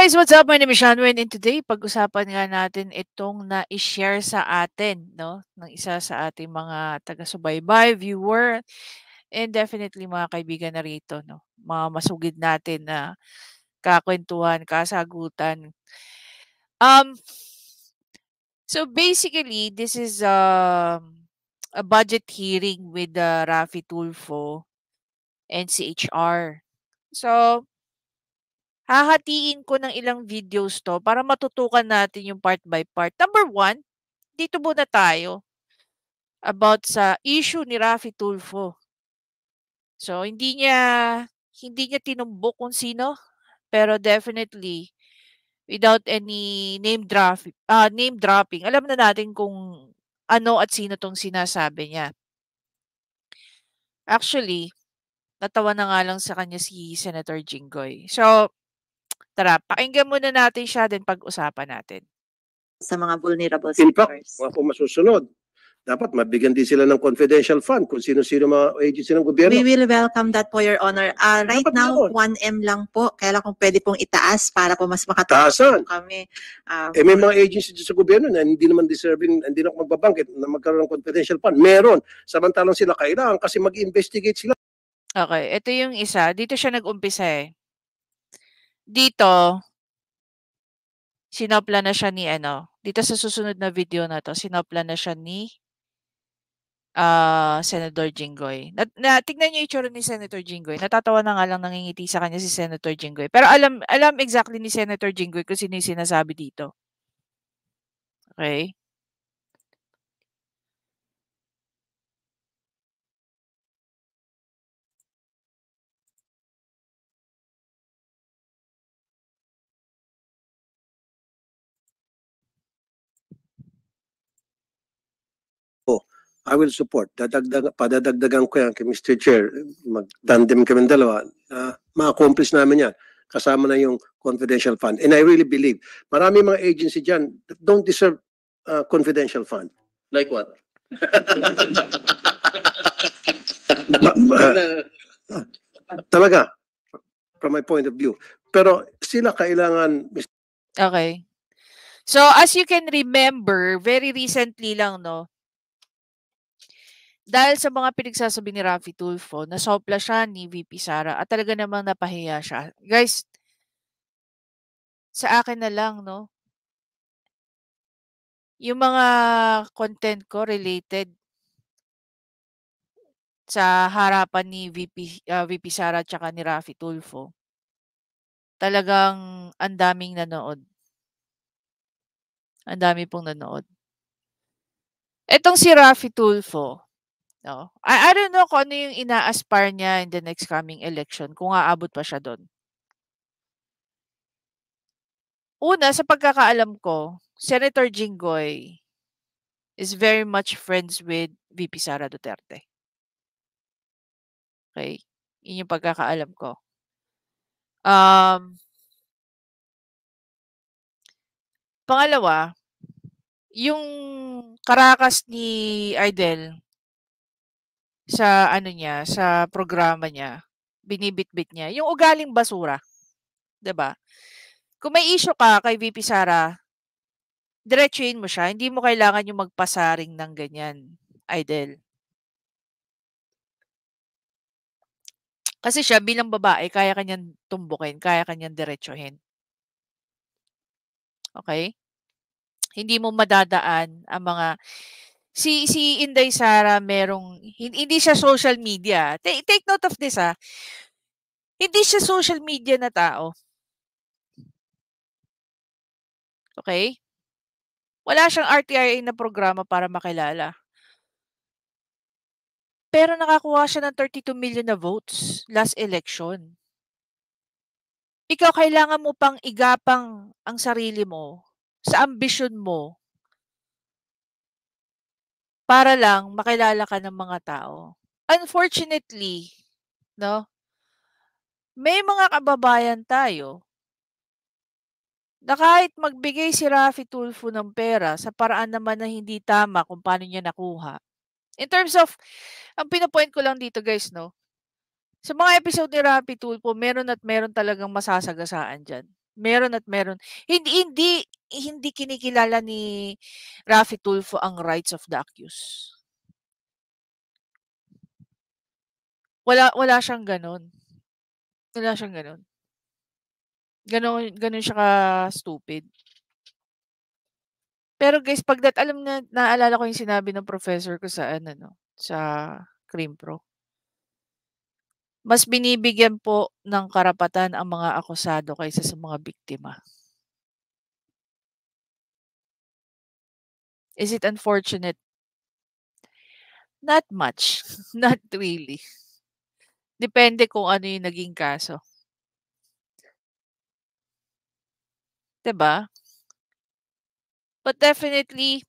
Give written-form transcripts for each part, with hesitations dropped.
guys, what's up? My name is Shanwen and today pag-usapan nga natin itong na-share sa atin, no, ng isa sa ating mga taga-subaybay, viewer, and definitely mga kaibigan na rito, no, mga masugid natin na kakwentuhan, kasagutan. So basically, this is a budget hearing with Raffy Tulfo and CHR. So, hahatiin ko ng ilang videos 'to para matutukan natin yung part by part. Number one, dito muna tayo about sa issue ni Raffy Tulfo. So, hindi niya tinumbok kung sino, pero definitely without any name dropping, alam na natin kung ano at sino 'tong sinasabi niya. Actually, natawa na nga lang sa kanya si Senator Jinggoy. So, tara, pakinggan muna natin siya then pag-usapan natin. Sa mga vulnerable In fact, sectors. kung masusunod, dapat mabigyan din sila ng confidential fund kung sino-sino mga agency ng gobyerno. We will welcome that po, Your Honor. Right Dapat now, meron. 1M lang po. Kaya lang kung pwede pong itaas para po mas makatulong Taasan. po kami. May mga agency sa gobyerno na hindi naman deserving, hindi na magbabangkit na magkaroon ng confidential fund. Meron. Samantalang sila kailangan kasi mag-investigate sila. Okay, ito yung isa. Dito siya nag-umpisa eh. Dito, sinopla na siya ni dito sa susunod na video na to, sinopla na siya ni Senator Jinggoy. Tignan niyo yung itsura ni Senator Jinggoy. Natatawa na nga lang, nangingiti sa kanya si Senator Jinggoy. Pero alam exactly ni Senator Jinggoy kung sino yung sinasabi dito. Okay? I will support. Padadagdagan ko yan kay Mr. Chair. Mag-tandem kami dalawa. Ma-accomplish namin yan. Kasama na yung confidential fund. And I really believe, marami mga agency dyan that don't deserve confidential fund. Like what? Talaga, from my point of view. Pero sila kailangan. Okay. So, as you can remember, very recently lang, no, dahil sa mga pinagsasabi ni Raffy Tulfo, nasopla siya ni VP Sara at talaga namang napahiya siya. Guys, sa akin na lang, no, yung mga content ko related sa harapan ni VP Sara at saka ni Raffy Tulfo, talagang ang daming nanood. Ang dami pong nanood. Etong si Raffy Tulfo, no, I don't know kung ano yung ina-aspire niya in the next coming election, kung aabot pa siya doon. Una, sa pagkakaalam ko, Senator Jinggoy is very much friends with VP Sara Duterte. Okay? Yun yung pagkakaalam ko. Pangalawa, yung karakas ni Ardel sa niya, sa programa niya, binibitbit niya, yung ugaling basura. 'Di ba? Kung may issue ka kay VP Sara, diretsuhin mo siya. Hindi mo kailangan yung magpasaring ng ganyan, Ardel. Kasi siya bilang babae, kaya kanyang tumbukin, kaya kanyang diretsuhin. Okay? Hindi mo madadaan ang mga si Inday Sara hindi siya social media. Take note of this Hindi siya social media na tao. Okay? Wala siyang RTRA na programa para makilala. Pero nakakuha siya ng 32 million na votes last election. Ikaw kailangan mo pang igapang ang sarili mo sa ambisyon mo para lang makilala ka ng mga tao. Unfortunately, no, may mga kababayan tayo na kahit magbigay si Raffy Tulfo ng pera sa paraan naman na hindi tama kung paano niya nakuha. In terms of, ang pinapoint ko lang dito guys, no, sa mga episode ni Raffy Tulfo, meron at meron talagang masasagasaan dyan. Meron at meron. Hindi kinikilala ni Raffy Tulfo ang rights of the accused. Wala siyang gano'n. Wala siyang gano'n. Gano'n siya ka-stupid. Pero guys, alam na naalala ko yung sinabi ng professor ko sa sa Krimpro. Mas binibigyan po ng karapatan ang mga akusado kaysa sa mga biktima. Is it unfortunate? Not much. Not really. Depende kung ano yung naging kaso. 'Di ba? But definitely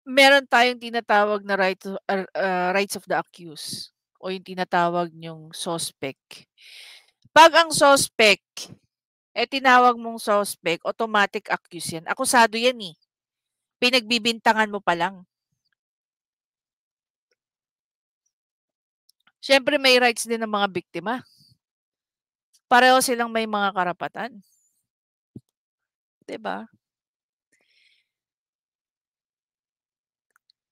meron tayong tinatawag na rights of the accused o yung tinatawag niyong suspect. 'Pag ang suspect, tinawag mong suspect, automatic accused yan. Akusado yan eh. Pinagbibintangan mo pa lang. Siyempre may rights din ng mga biktima. Pareho silang may mga karapatan. 'Di ba?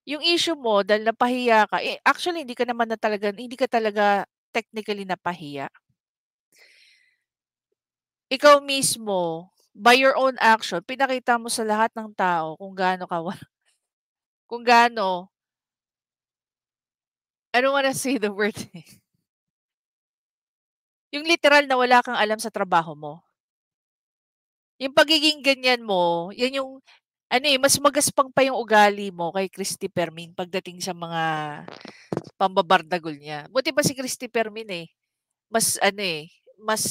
Yung issue mo dahil napahiya ka, actually hindi ka talaga technically napahiya. Ikaw mismo, by your own action, pinakita mo sa lahat ng tao kung gaano kung gaano, I don't wanna say the word eh. Yung literal na wala kang alam sa trabaho mo. Yung pagiging ganyan mo, yan yung mas magaspang pa yung ugali mo kay Christy Permin pagdating sa mga pambabardagol niya. Buti pa si Christy Permin mas mas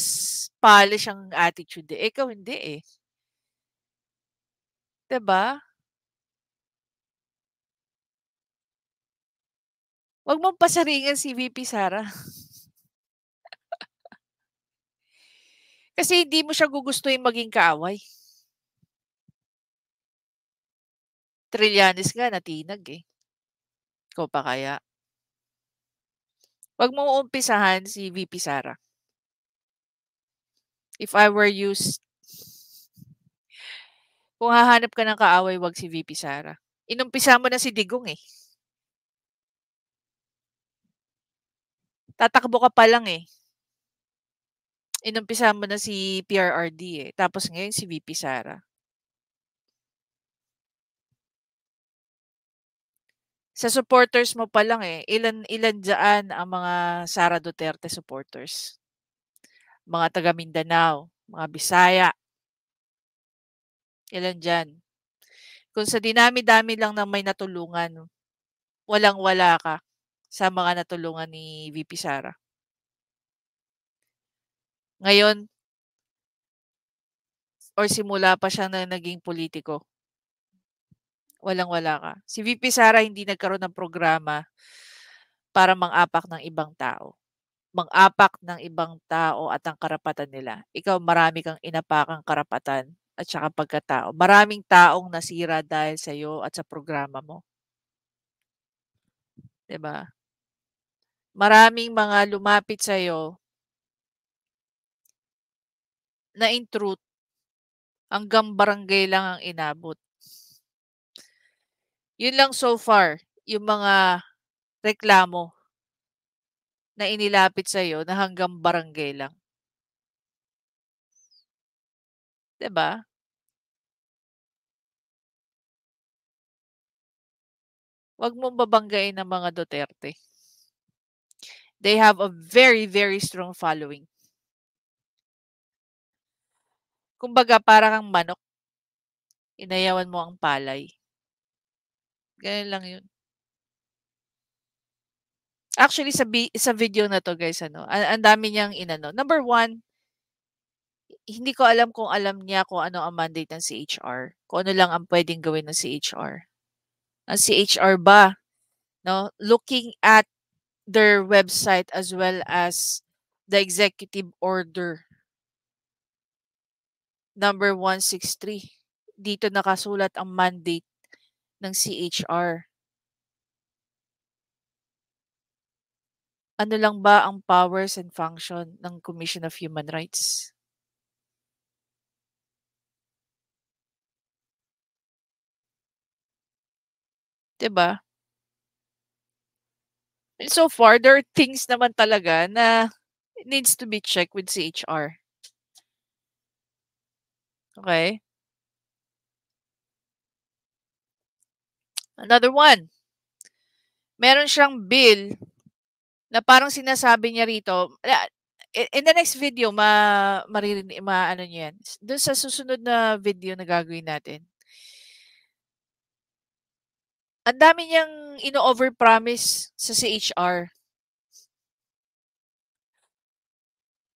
polish ang attitude eh. Ikaw hindi eh. 'Di ba? Wag mong pasaringan si VP Sara. Kasi hindi mo siya gugustuhin maging kaaway. Trillanes nga natinag eh. Ikaw pa kaya? Wag mong umpisahan si VP Sara. If I were you, kung hahanap ka ng kaaway, wag si VP Sara. Inumpisa mo na si Digong eh. Tatakbo ka pa lang eh. Inumpisa mo na si PRRD eh. Tapos ngayon si VP Sara. Sa supporters mo pa lang ilan dyan ang mga Sara Duterte supporters? Mga taga Mindanao, mga Bisaya. Ilan dyan? Kung sa dinami-dami lang ng may natulungan, walang-wala ka sa mga natulungan ni VP Sara. Ngayon, or simula pa siya na naging politiko, walang-wala ka. Si VP Sara hindi nagkaroon ng programa para mang-apak ng ibang tao. Mang-apak ng ibang tao at ang karapatan nila. Ikaw marami kang inapakang karapatan at saka pagkatao. Maraming taong nasira dahil sa iyo at sa programa mo. 'Di ba? Maraming mga lumapit sa iyo na in truth, hanggang barangay lang ang inabot. Yun lang so far, yung mga reklamo na inilapit sa iyo na hanggang barangay lang. 'Di ba? Huwag mong babanggain ang mga Duterte. They have a very, very strong following. Kumbaga para kang manok, inayawan mo ang palay. Ganun lang yun. Actually, sa video na to guys, ang dami niyang inano. Number one, hindi ko alam kung alam niya kung ano ang mandate ng CHR. Kung ano lang ang pwedeng gawin ng CHR. Ang CHR ba, no, looking at their website as well as the executive order number 163. Dito nakasulat ang mandate ng CHR. ano lang ba ang powers and function ng Commission of Human Rights? Diba? And so far, there are things naman talaga na needs to be checked with CHR. Okay? Another one. Meron siyang bill na parang sinasabi niya rito, in the next video, maano niyo yan. Doon sa susunod na video na gagawin natin. Ang dami niyang ino-overpromise sa CHR.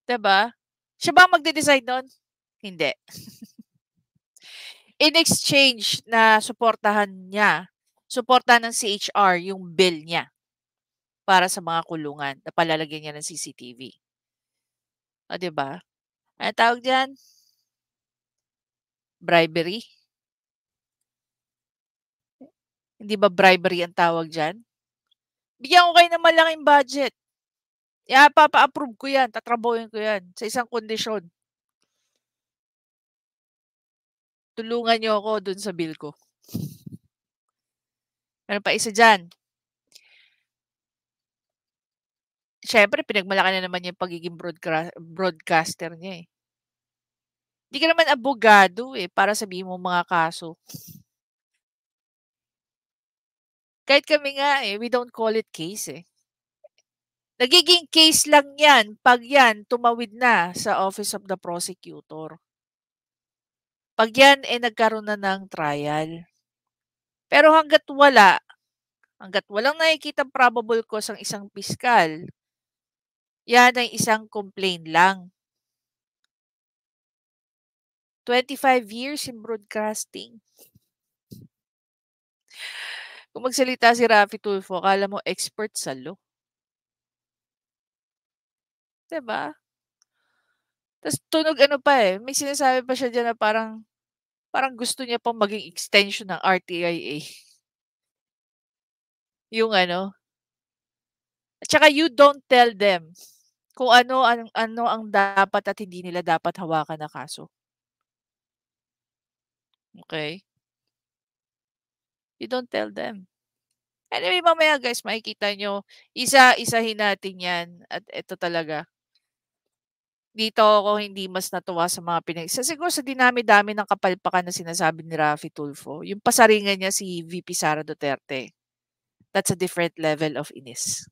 Diba? Siya ba magde-decide nun? Hindi. In exchange na suportahan ng CHR yung bill niya para sa mga kulungan na palalagyan niya ng CCTV. O, diba? Ano tawag dyan? Bribery? Hindi ba bribery ang tawag dyan? Bigyan ko kayo ng malaking budget. Papa-approve ko yan. Tatrabahuin ko yan sa isang kondisyon. Tulungan niyo ako dun sa bill ko. Meron pa isa dyan. Siyempre, pinagmalaki na naman yung pagiging broadcaster niya eh. Hindi ka naman abogado eh, para sabihin mo mga kaso. Kahit kami nga eh, we don't call it case eh. Nagiging case lang yan pag yan tumawid na sa Office of the Prosecutor. Pag yan eh nagkaroon na ng trial. Pero hanggat walang nakikitang probable cause ang isang piskal, yan ay isang complaint lang. 25 years in broadcasting. Kung magsalita si Raffy Tulfo, akala mo expert sa law. Diba? Tapos tunog ano pa eh, may sinasabi pa siya dyan na parang gusto niya pang maging extension ng RTIA. Yung ano. At saka you don't tell them kung ano ang dapat at hindi nila dapat hawakan na kaso. Okay? You don't tell them. Anyway, mamaya guys, makikita nyo, isa-isahin natin yan. At ito talaga. Dito ako hindi mas natuwa sa mga siguro sa dinami-dami ng kapalpakan na sinasabi ni Raffy Tulfo. Yung pasaringan niya si VP Sara Duterte. That's a different level of inis.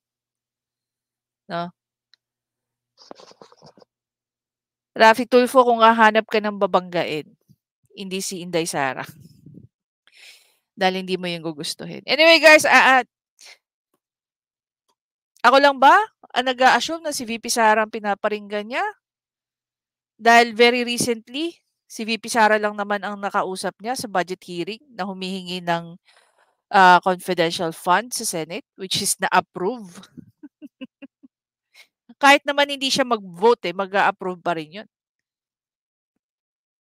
No? Raffy Tulfo, kung hahanap ka ng babanggain, hindi si Inday Sara. Dahil hindi mo yung gugustuhin. Anyway guys, ako lang ba ang nag-a-assume na si VP Sara ang pinaparinggan niya? Dahil very recently, si VP Sara lang naman ang nakausap niya sa budget hearing na humihingi ng confidential funds sa Senate, which is na-approve. Kahit naman hindi siya mag-vote mag-a-approve pa rin yun.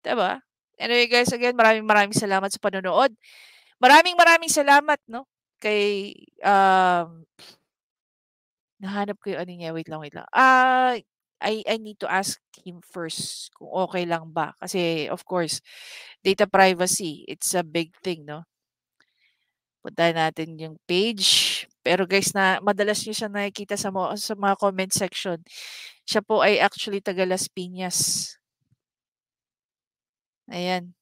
Diba? Anyway guys, again, maraming salamat sa panonood. Maraming salamat, no? Kay, nahanap ko yung ano niya. Wait lang. I need to ask him first kung okay lang ba. Kasi, of course, data privacy, it's a big thing, no? Puntahan natin yung page. Pero guys, madalas niyo siya nakikita sa mga comment section. Siya po ay actually taga Las Piñas. Ayan.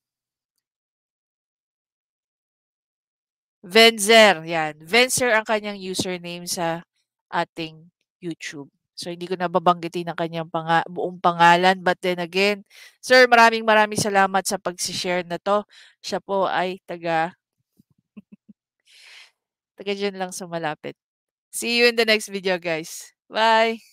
Venzer, yan. Venzer ang kanyang username sa ating YouTube. So, hindi ko nababanggitin ang kanyang buong pangalan. But then again, sir, maraming salamat sa pag-share na to. Siya po ay taga dyan lang sa malapit. See you in the next video, guys. Bye!